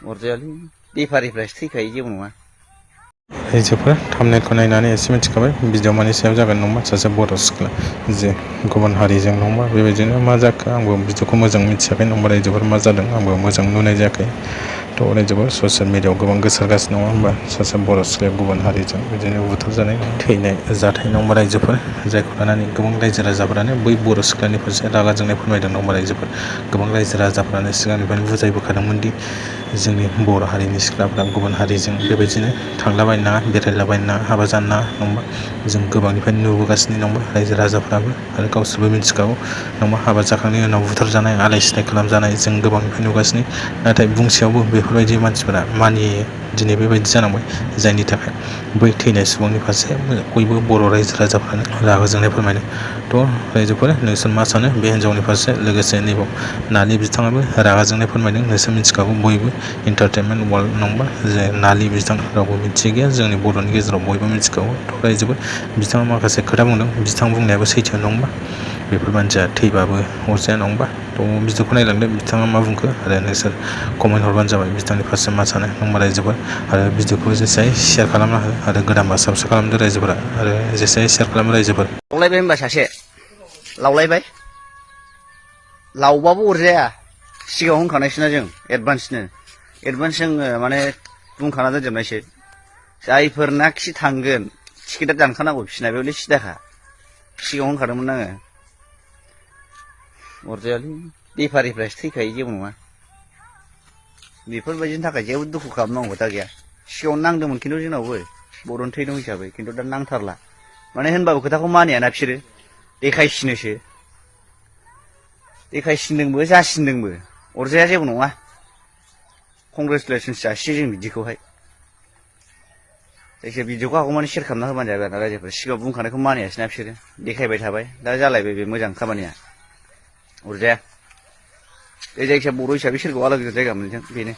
अरजायालै बेफारिफ्रासो थैखायो जेबो नङा। आइजोफोर थाम्बनेलखौ नायनानै एसे मिथिखाबाय भिडिअ मानि सायाव जागोन नङा सासे बर' सिख्ला जे गुबुन हारिजों नङा बेबायदिनो मा जाखो आंबो भिडिअखौ मोजां मिथियाखै नङा रायजोफोर मा जादों आंबो मोजां नुनाय जायाखै थ' रायजोफोर ससियेल मिडियायाव गोबां गोसारगासिनो नङा होमबा सासे बर' सिख्लाया गुबुन हारिजों बिदिनो बुथारजानाय थैनाय जाथाय नङा रायजोफोर जायखौ लानानै गोबां रायजो राजाफोरानो बै बर' सिख्लानि फारसे रागा जोंनाय फोरमायदों नङा रायजोफोर गोबां रायजो राजाफ्रानो सिगांनिफ्रायनो बुजायबोखादोंमोन दि जोंनि बर' हारिनि सिख्लाफ्रा गुबुन हारिजों बेबायदिनो थांलाबायनो नाङा बेरायलाबायनो नाङा हाबा जानो नाङा नङा जों गोबांनिफ्रायनो नुबोगासिनो नङा रायजो राजाफ्राबो आरो गावसोरबो मिथिखागौ नङा हाबा जाखांनायनि उनाव बुथारजानाय आलाय सिलाय खालामजानाय जों गोबांनिफ्राय नुगासिनो नाथाय बुंसेयावबो बेफोरबायदि मानसिफोरा मानियै दिनै बेबायदि जानांबाय जायनि थाखाय बै थैनाय सुबुंनि फारसे बयबो बर' रायजो राजाफ्रानो रागा जोंनाय फोरमायदों थ' रायजोफोर नोंसोर मा सानो बे हिन्जावनि फारसे लोगोसे नैबाव नानि बिथाङाबो रागा जोंनाय फोरमायदों नोंसोर मिथिखागौ बयबो इन्टारटेनमेन्ट वार्ल्ड नंबा जे नालि बिथां रावबो मिथियै गैया जोंनि बर'नि गेजेराव बयबो मिथिखागौ थ' रायजोफोर बिथाङा माखासे खोथा बुंदों बिथां बुंनायाबो सैथो नङा बेफोर मानसिया थैबाबो अरजाया नङा थ' भिडिअखौ नायलांदो बिथाङा मा बुंखो आरो नोंसोर कमेन्ट हरबानो जाबाय बिथांनि फारसे मा सानो नङा रायजोफोर आरो भिडिअखौ जेसे शेयार खालामना हो आरो गोदानबा साबस्क्राइब खालामदो रायजोफोरा आरो जेसे शेयार खालामो रायजोफोर लावलायबाय होनबा सासे लावलायबाय लावबाबो अरजाया सिगाङाव होनखानायसोना जों एडभान्स जोङो माने बुंखाना दोनजोबनायसो जायफोरनाखि थांगोन टिकेटआ दानखानांगौ बिसिना बेयावलै सिदाखा सिगाङाव होनखादोंमोन आङो अरजायालै बेफारिफ्रासो थैखायो जेबो नङा बेफोरबायदिनि थाखाय जेबो दुखु खालामनांगौ खोथा गैया सिगाङाव नांदोंमोन खिन्थु जोंनावबो बर'नि थै दं हिसाबै खिन्थु दा नांथारला माने होनबाबो खोथाखौ मानियाना बिसोरो देखायसिनदोंबो जासिनदोंबो अरजाया जेबो नङा कंग्रेसुलेसन्स जासियो जों बिदिखौहाय जायखिया भिडिअखौ हागौमानि शेयार खालामना होबानो जाबाय आरोना रायजोफोर सिगाङाव बुंखानायखौ मानियासैना बिसोरो देखायबाय थाबाय दा जालायबाय बे मोजां खामानिया अरजाया बे जायखिया बर' हिसाबै सोरखौ आलादा जायगा मोनदों बेनो